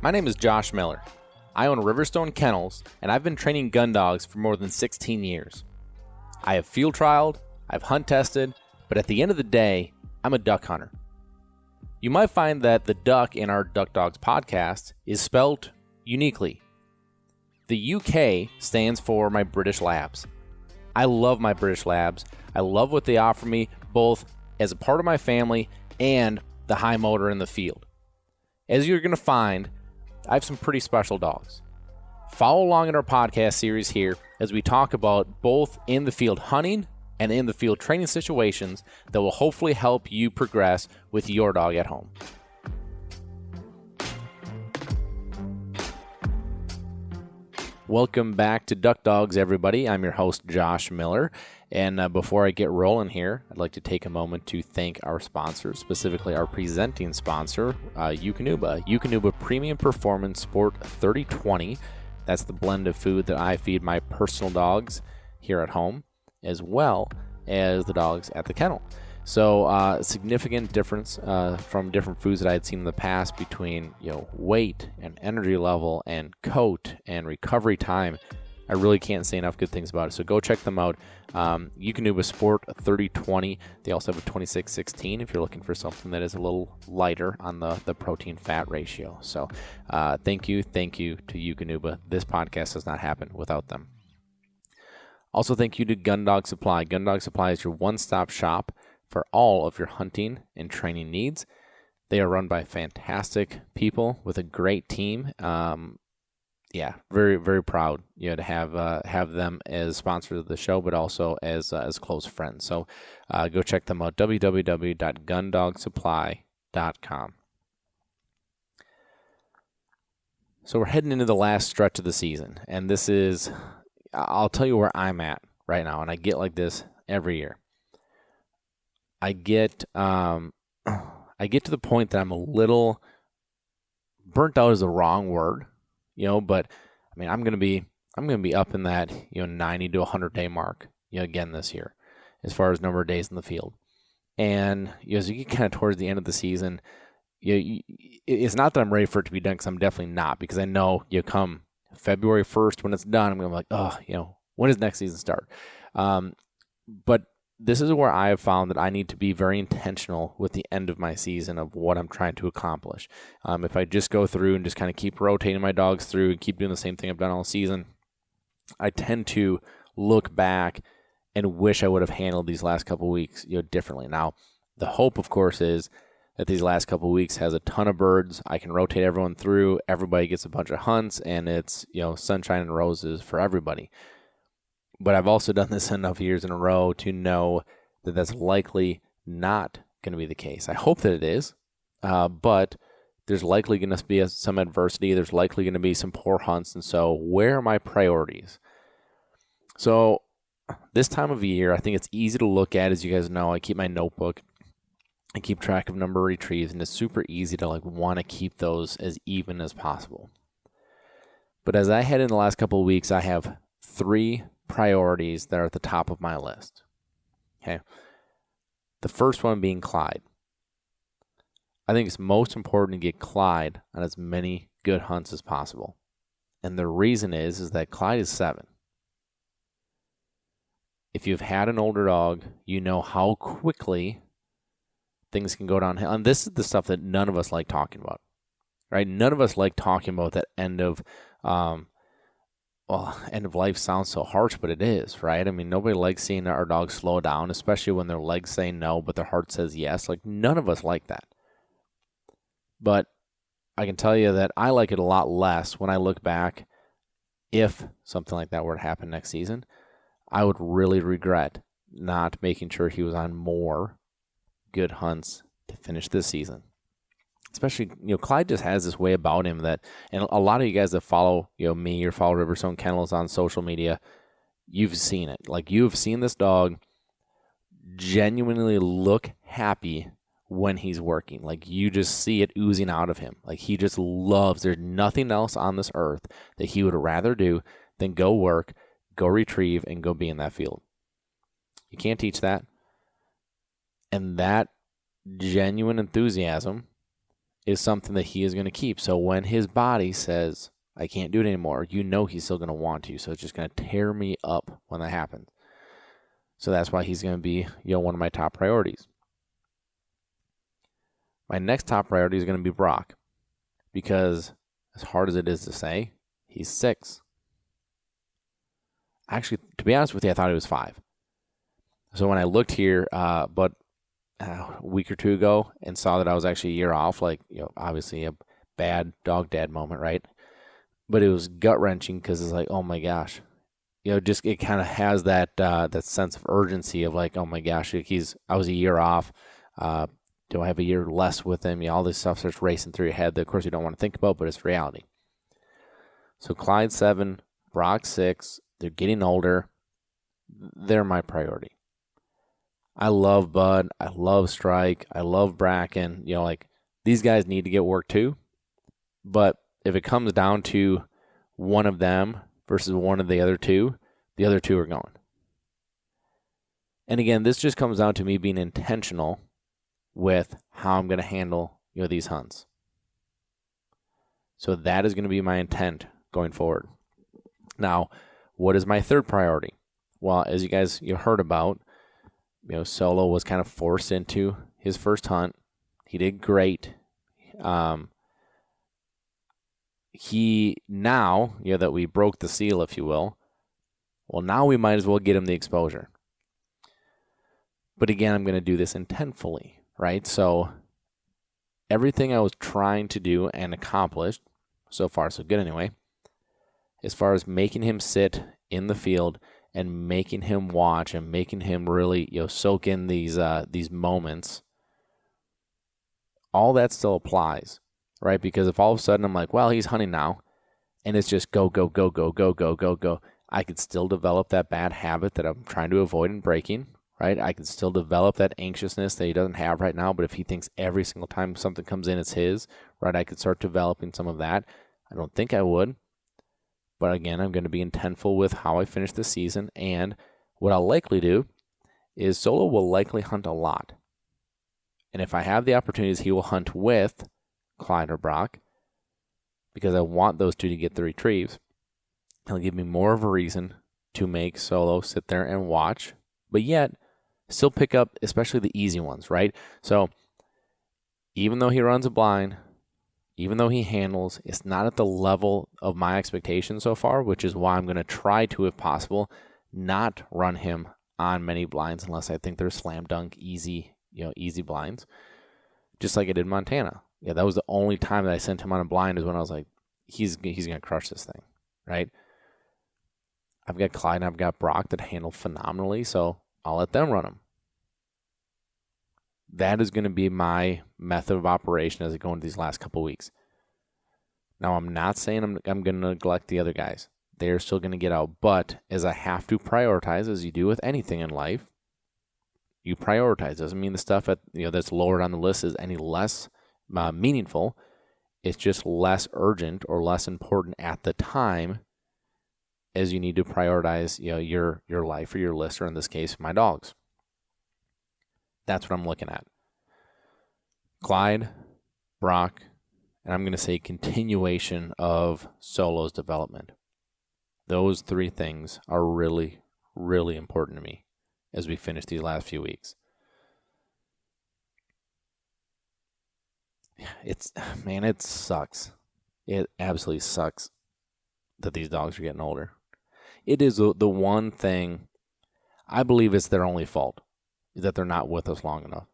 My name is Josh Miller. I own Riverstone Kennels, and I've been training gun dogs for more than 16 years. I have field trialed, I've hunt tested, but at the end of the day, I'm a duck hunter. You might find that the duck in our Duck Dogs podcast is spelled uniquely. The UK stands for my British Labs. I love my British Labs. I love what they offer me, both as a part of my family and the high motor in the field. As you're going to find, I have some pretty special dogs. Follow along in our podcast series here as we talk about both in the field hunting and in the field training situations that will hopefully help you progress with your dog at home. Welcome back to Duck Dogs, everybody. I'm your host, Josh Miller. And before I get rolling here, I'd like to take a moment to thank our sponsors, specifically our presenting sponsor, Eukanuba. Eukanuba Premium Performance Sport 3020. That's the blend of food that I feed my personal dogs here at home, as well as the dogs at the kennel. So significant difference from different foods that I had seen in the past between weight and energy level and coat and recovery time. I really can't say enough good things about it. So go check them out. Eukanuba Sport 3020. They also have a 2616 if you're looking for something that is a little lighter on the protein fat ratio. So thank you to Eukanuba. This podcast does not happen without them. Also thank you to Gun Dog Supply. Gun Dog Supply is your one-stop shop for all of your hunting and training needs. They are run by fantastic people with a great team. Very, very proud to have them as sponsors of the show, but also as close friends. So go check them out, www.gundogsupply.com. So we're heading into the last stretch of the season, and this is, I'll tell you where I'm at right now, and I get like this every year. I get to the point that I'm a little burnt out is the wrong word, but I mean I'm gonna be up in that 90 to 100 day mark again this year, as far as number of days in the field, and as you get kind of towards the end of the season, it's not that I'm ready for it to be done, because I'm definitely not, because I know come February 1st when it's done, I'm gonna be like, when does next season start? But this is where I have found that I need to be very intentional with the end of my season of what I'm trying to accomplish. If I just go through and just kind of keep rotating my dogs through and keep doing the same thing I've done all season, I tend to look back and wish I would have handled these last couple of weeks differently. Now, the hope, of course, is that these last couple of weeks has a ton of birds. I can rotate everyone through. Everybody gets a bunch of hunts, and it's sunshine and roses for everybody. But I've also done this enough years in a row to know that that's likely not going to be the case. I hope that it is, but there's likely going to be some adversity. There's likely going to be some poor hunts. And so where are my priorities? So this time of year, I think it's easy to look at. As you guys know, I keep my notebook. I keep track of number of retrieves, and it's super easy to want to keep those as even as possible. But as I head in the last couple of weeks, I have 3 priorities that are at the top of my list. Okay. The first one being Clyde. I think it's most important to get Clyde on as many good hunts as possible. And the reason is that Clyde is 7. If you've had an older dog, you know how quickly things can go downhill. And this is the stuff that none of us like talking about, right? None of us like talking about that end of life sounds so harsh, but it is, right? I mean, nobody likes seeing our dogs slow down, especially when their legs say no, but their heart says yes. None of us like that. But I can tell you that I like it a lot less when I look back. If something like that were to happen next season, I would really regret not making sure he was on more good hunts to finish this season. Especially, Clyde just has this way about him that, and a lot of you guys that follow, me or follow Riverstone Kennels on social media, you've seen it. You've seen this dog genuinely look happy when he's working. You just see it oozing out of him. He just loves, there's nothing else on this earth that he would rather do than go work, go retrieve, and go be in that field. You can't teach that. And that genuine enthusiasm is something that he is going to keep. So when his body says, I can't do it anymore, he's still going to want to. So it's just going to tear me up when that happens. So that's why he's going to be, one of my top priorities. My next top priority is going to be Brock, because as hard as it is to say, he's 6. Actually, to be honest with you, I thought he was 5. So when I looked here, but a week or two ago, and saw that I was actually a year off, obviously a bad dog dad moment, right? But it was gut wrenching because it's like, oh my gosh, just it kind of has that sense of urgency of like, oh my gosh, I was a year off. Do I have a year less with him? All this stuff starts racing through your head that, of course, you don't want to think about, but it's reality. So Clyde 7, Brock 6, they're getting older. They're my priority. I love Bud. I love Strike. I love Bracken. These guys need to get work too. But if it comes down to one of them versus one of the other two are going. And again, this just comes down to me being intentional with how I'm going to handle, these hunts. So that is going to be my intent going forward. Now, what is my third priority? Well, as you guys heard about, Solo was kind of forced into his first hunt. He did great. He now, that we broke the seal, if you will, well, now we might as well get him the exposure. But again, I'm going to do this intentfully, right? So everything I was trying to do and accomplished, so far so good anyway, as far as making him sit in the field and making him watch and making him really, soak in these moments, all that still applies, right? Because if all of a sudden I'm like, well, he's hunting now, and it's just go, go, go, go, go, go, go, go, I could still develop that bad habit that I'm trying to avoid and breaking, right? I could still develop that anxiousness that he doesn't have right now, but if he thinks every single time something comes in, it's his, right? I could start developing some of that. I don't think I would. But again, I'm going to be intentful with how I finish the season. And what I'll likely do is Solo will likely hunt a lot. And if I have the opportunities, he will hunt with Clyde or Brock, because I want those two to get the retrieves. It'll give me more of a reason to make Solo sit there and watch, but yet still pick up especially the easy ones, right? So even though he runs a blind, even though he handles, it's not at the level of my expectations so far, which is why I'm going to try to, if possible, not run him on many blinds unless I think they're slam dunk, easy blinds, just like I did in Montana. Yeah, that was the only time that I sent him on a blind, is when I was like, he's going to crush this thing, right? I've got Clyde and I've got Brock that handle phenomenally, so I'll let them run him. That is going to be my method of operation as I go into these last couple weeks. Now, I'm not saying I'm going to neglect the other guys. They're still going to get out. But as I have to prioritize, as you do with anything in life, you prioritize. Doesn't mean the stuff that's lowered on the list is any less meaningful. It's just less urgent or less important at the time, as you need to prioritize your life or your list, or in this case, my dogs. That's what I'm looking at. Clyde, Brock, and I'm going to say continuation of Solo's development. Those three things are really, really important to me as we finish these last few weeks. It sucks. It absolutely sucks that these dogs are getting older. It is the one thing, I believe it's their only fault, is that they're not with us long enough,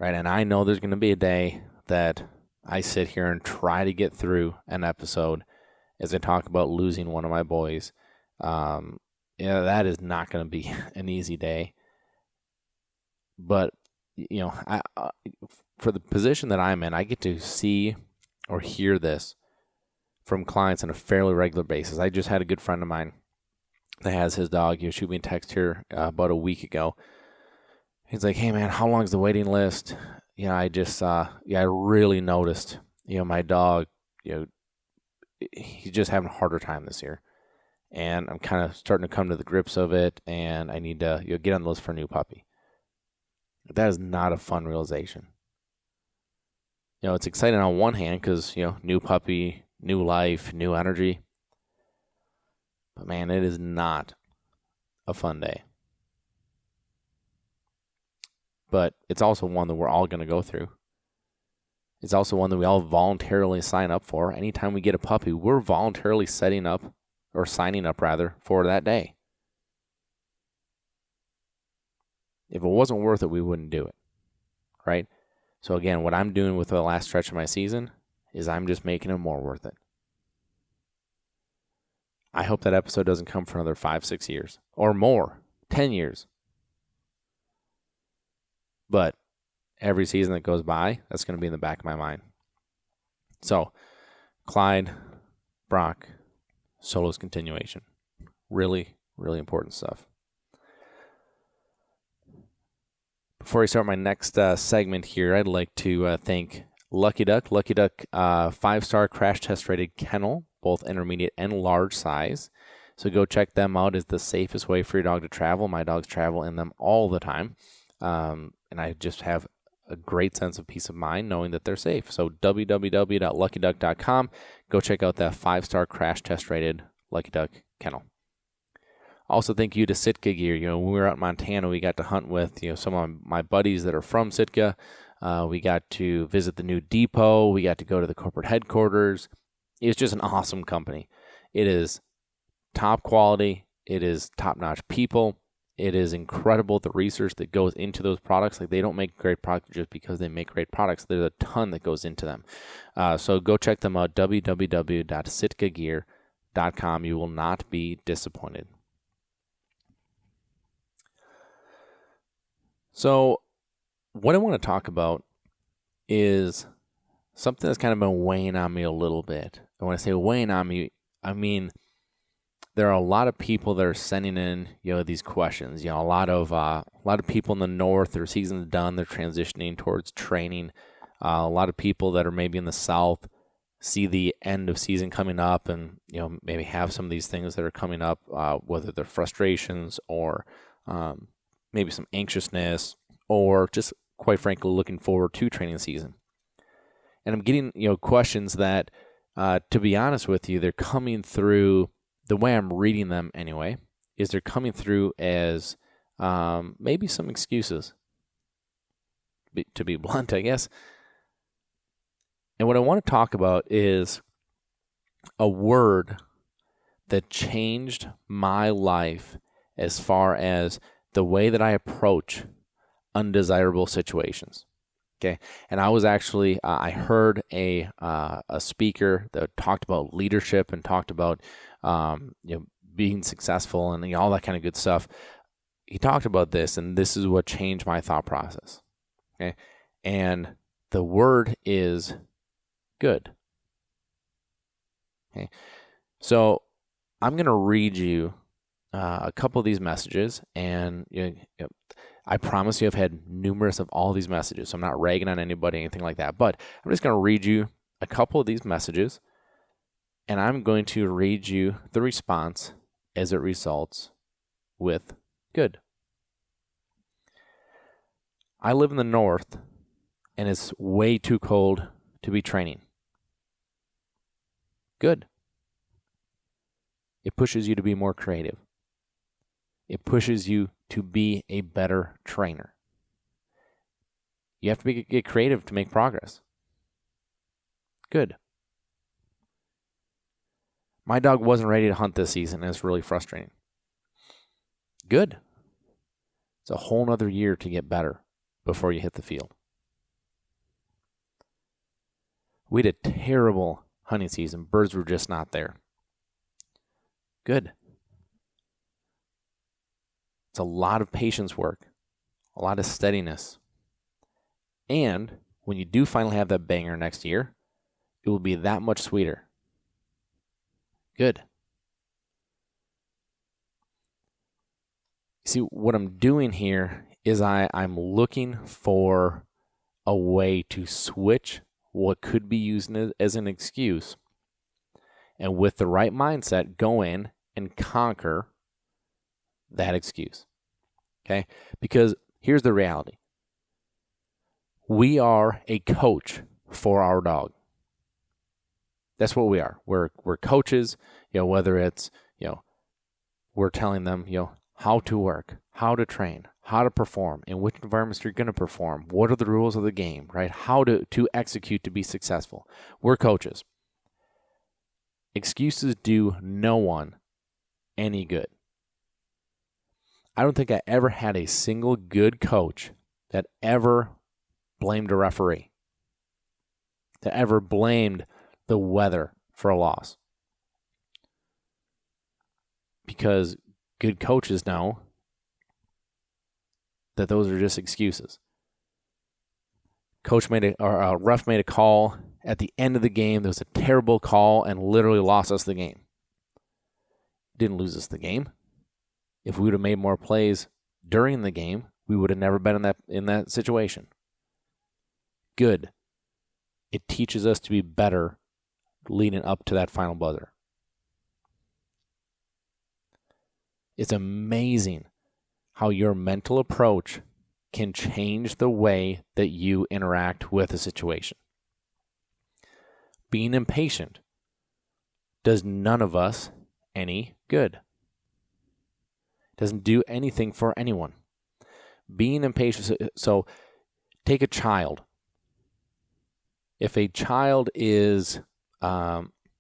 right? And I know there's going to be a day that I sit here and try to get through an episode as I talk about losing one of my boys. That is not going to be an easy day. But, for the position that I'm in, I get to see or hear this from clients on a fairly regular basis. I just had a good friend of mine that has his dog. He shoot me a text here about a week ago. He's like, hey, man, how long is the waiting list? I just, I really noticed, my dog, he's just having a harder time this year. And I'm kind of starting to come to the grips of it, and I need to get on the list for a new puppy. That is not a fun realization. it's exciting on one hand because, new puppy, new life, new energy. But man, it is not a fun day. But it's also one that we're all going to go through. It's also one that we all voluntarily sign up for. Anytime we get a puppy, we're voluntarily signing up for that day. If it wasn't worth it, we wouldn't do it, right? So again, what I'm doing with the last stretch of my season is I'm just making it more worth it. I hope that episode doesn't come for another 5-6 years or more, 10 years. But every season that goes by, that's going to be in the back of my mind. So, Clyde, Brock, Solo's continuation. Really, really important stuff. Before I start my next segment here, I'd like to thank Lucky Duck. Lucky Duck, 5-star crash test rated kennel, both intermediate and large size. So go check them out. It's the safest way for your dog to travel. My dogs travel in them all the time. And I just have a great sense of peace of mind knowing that they're safe. So www.luckyduck.com. Go check out that 5-star crash test rated Lucky Duck kennel. Also, thank you to Sitka Gear. When we were out in Montana, we got to hunt with some of my buddies that are from Sitka. We got to visit the new depot. We got to go to the corporate headquarters. It's just an awesome company. It is top quality. It is top-notch people. It is incredible the research that goes into those products. Like, they don't make great products just because they make great products. There's a ton that goes into them. So go check them out, www.sitkagear.com. You will not be disappointed. So what I want to talk about is something that's kind of been weighing on me a little bit. And when I say weighing on me, I mean there are a lot of people that are sending in, these questions. A lot of people in the north, their season's done, they're transitioning towards training. A lot of people that are maybe in the south see the end of season coming up, and maybe have some of these things that are coming up, whether they're frustrations or maybe some anxiousness, or just quite frankly looking forward to training season. And I'm getting questions that, to be honest with you, they're coming through. The way I'm reading them anyway, is they're coming through as maybe some excuses, to be blunt, I guess. And what I want to talk about is a word that changed my life as far as the way that I approach undesirable situations. Okay, and I was actually I heard a speaker that talked about leadership and talked about being successful and all that kind of good stuff. He talked about this, and this is what changed my thought process. Okay, and the word is good. Okay, so I'm going to read you a couple of these messages, and I promise you I've had numerous of all these messages, so I'm not ragging on anybody, anything like that, but I'm just going to read you a couple of these messages, and I'm going to read you the response as it results with good. I live in the north, and it's way too cold to be training. Good. It pushes you to be more creative. It pushes you to be a better trainer. You have to get creative to make progress. Good. My dog wasn't ready to hunt this season, and it's really frustrating. Good. It's a whole nother year to get better before you hit the field. We had a terrible hunting season. Birds were just not there. Good. It's a lot of patience work, a lot of steadiness. And when you do finally have that banger next year, it will be that much sweeter. Good. See, what I'm doing here is I'm looking for a way to switch what could be used as an excuse, and with the right mindset, go in and conquer that excuse. Okay? Because here's the reality. We are a coach for our dog. That's what we are. We're coaches, whether it's, we're telling them, how to work, how to train, how to perform, in which environments you're going to perform, what are the rules of the game, right? How to execute to be successful. We're coaches. Excuses do no one any good. I don't think I ever had a single good coach that ever blamed a referee, that ever blamed the weather for a loss. Because good coaches know that those are just excuses. Ref made a call at the end of the game. There was a terrible call and literally lost us the game. Didn't lose us the game. If we would have made more plays during the game, we would have never been in that situation. Good. It teaches us to be better leading up to that final buzzer. It's amazing how your mental approach can change the way that you interact with a situation. Being impatient does none of us any good. It doesn't do anything for anyone. Being impatient, so take a child. If a child is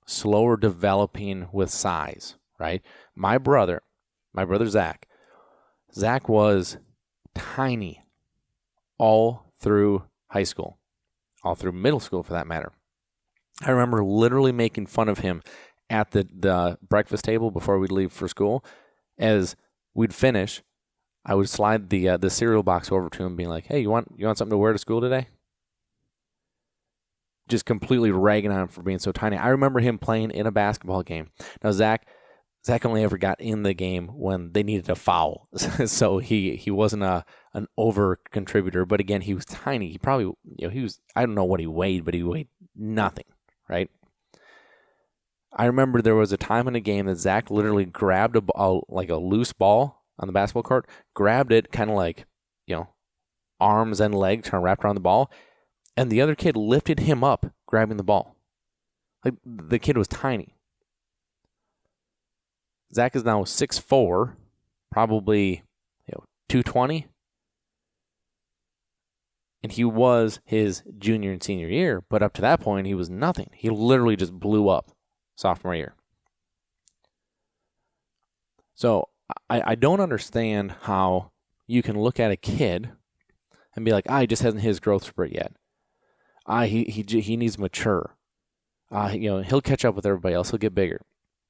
slower developing with size, right? My brother Zach was tiny all through high school, all through middle school for that matter. I remember literally making fun of him at the breakfast table before we'd leave for school. As we'd finish, I would slide the cereal box over to him being like, "Hey, you want something to wear to school today?" Just completely ragging on him for being so tiny. I remember him playing in a basketball game. Now, Zach only ever got in the game when they needed a foul. So he wasn't an over contributor, but again, he was tiny. He probably, I don't know what he weighed, but he weighed nothing, right? I remember there was a time in a game that Zach literally grabbed a ball, like a loose ball on the basketball court, grabbed it kind of like, arms and legs kind of wrapped around the ball, and the other kid lifted him up, grabbing the ball. Like, the kid was tiny. Zach is now 6'4", probably 220. And he was his junior and senior year, but up to that point, he was nothing. He literally just blew up sophomore year. So I don't understand how you can look at a kid and be like, he just hasn't hit his growth spurt yet. He needs to mature. He'll catch up with everybody else. He'll get bigger.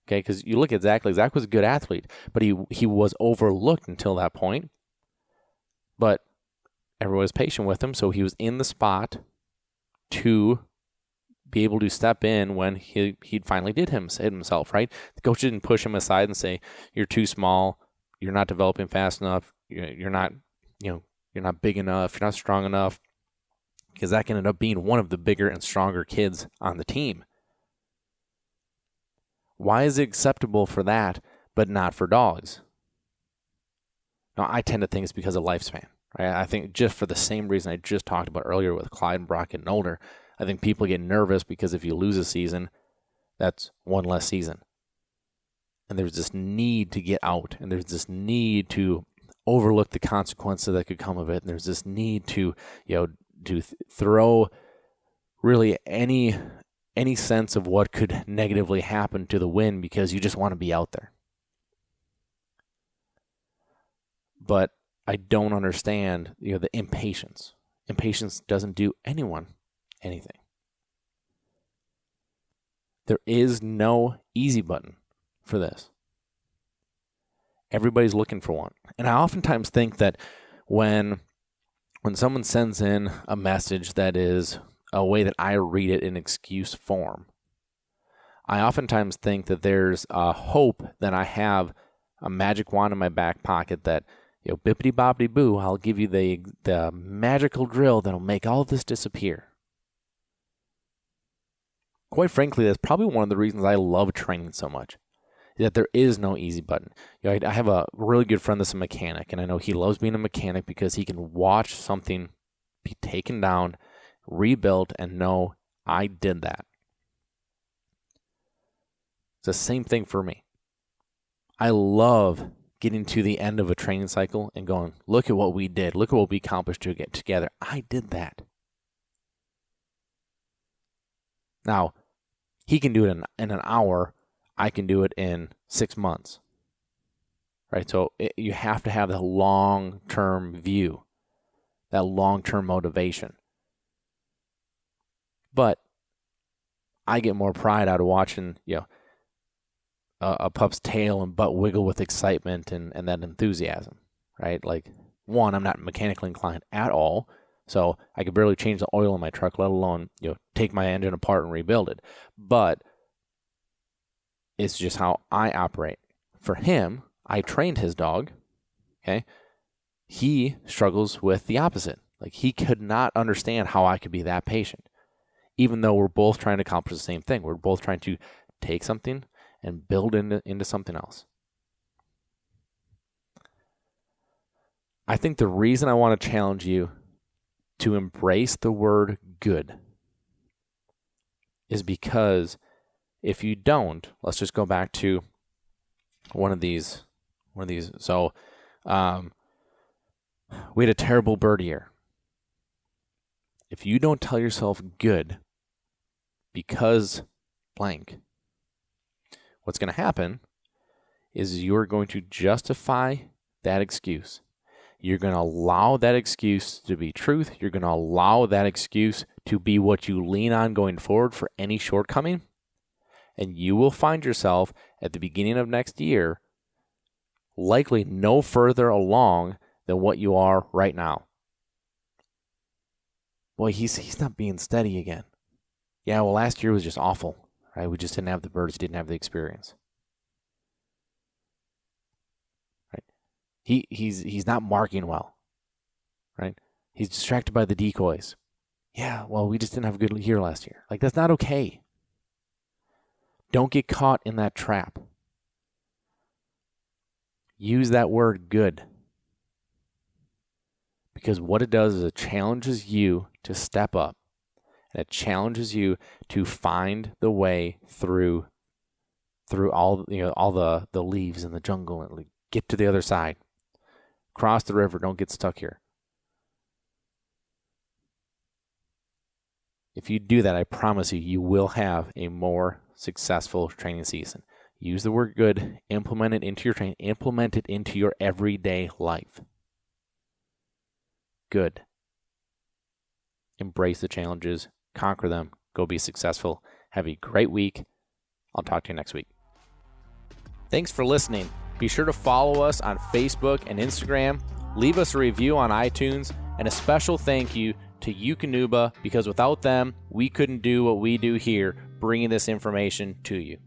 Okay, because you look at Zach, like Zach was a good athlete, but he was overlooked until that point. But everyone was patient with him, so he was in the spot to be able to step in when he finally did hit himself, right? The coach didn't push him aside and say, "You're too small, you're not developing fast enough, you're not big enough, you're not strong enough," because Zach ended up being one of the bigger and stronger kids on the team. Why is it acceptable for that, but not for dogs? Now, I tend to think it's because of lifespan. Right? I think just for the same reason I just talked about earlier with Clyde and Brock getting older, I think people get nervous because if you lose a season, that's one less season. And there's this need to get out, and there's this need to overlook the consequences that could come of it, and there's this need to throw really any sense of what could negatively happen to the win because you just want to be out there. But I don't understand, the impatience. Impatience doesn't do anyone anything. There is no easy button for this. Everybody's looking for one. And I oftentimes think that when someone sends in a message that is a way that I read it in excuse form, I oftentimes think that there's a hope that I have a magic wand in my back pocket that, bippity boppity boo, I'll give you the magical drill that'll make all of this disappear. Quite frankly, that's probably one of the reasons I love training so much, is that there is no easy button. I have a really good friend that's a mechanic, and I know he loves being a mechanic because he can watch something be taken down, rebuilt, and know I did that. It's the same thing for me. I love getting to the end of a training cycle and going, look at what we did. Look at what we accomplished to get together. I did that. Now, he can do it in an hour. I can do it in 6 months. Right? So you have to have the long-term view, that long-term motivation. But I get more pride out of watching, a pup's tail and butt wiggle with excitement and that enthusiasm, right? Like, one, I'm not mechanically inclined at all, so I could barely change the oil in my truck, let alone, take my engine apart and rebuild it. But it's just how I operate. For him, I trained his dog, okay? He struggles with the opposite. Like, he could not understand how I could be that patient, even though we're both trying to accomplish the same thing. We're both trying to take something and build into something else. I think the reason I want to challenge you to embrace the word good is because if you don't, let's just go back to one of these. So we had a terrible bird year. If you don't tell yourself good because blank, what's going to happen is you're going to justify that excuse. You're going to allow that excuse to be truth. You're going to allow that excuse to be what you lean on going forward for any shortcoming. And you will find yourself at the beginning of next year likely no further along than what you are right now. Boy, he's not being steady again. Yeah, well, last year was just awful. Right? We just didn't have the birds, didn't have the experience. Right? He's not marking well. Right? He's distracted by the decoys. Yeah, well, we just didn't have a good year last year. Like, that's not okay. Don't get caught in that trap. Use that word good. Because what it does is it challenges you to step up. And it challenges you to find the way through all the leaves in the jungle and get to the other side. Cross the river. Don't get stuck here. If you do that, I promise you will have a more successful training season. Use the word good. Implement it into your training. Implement it into your everyday life. Good. Embrace the challenges. Conquer them. Go be successful. Have a great week. I'll talk to you next week. Thanks for listening. Be sure to follow us on Facebook and Instagram. Leave us a review on iTunes. And a special thank you to DUK, because without them, we couldn't do what we do here, bringing this information to you.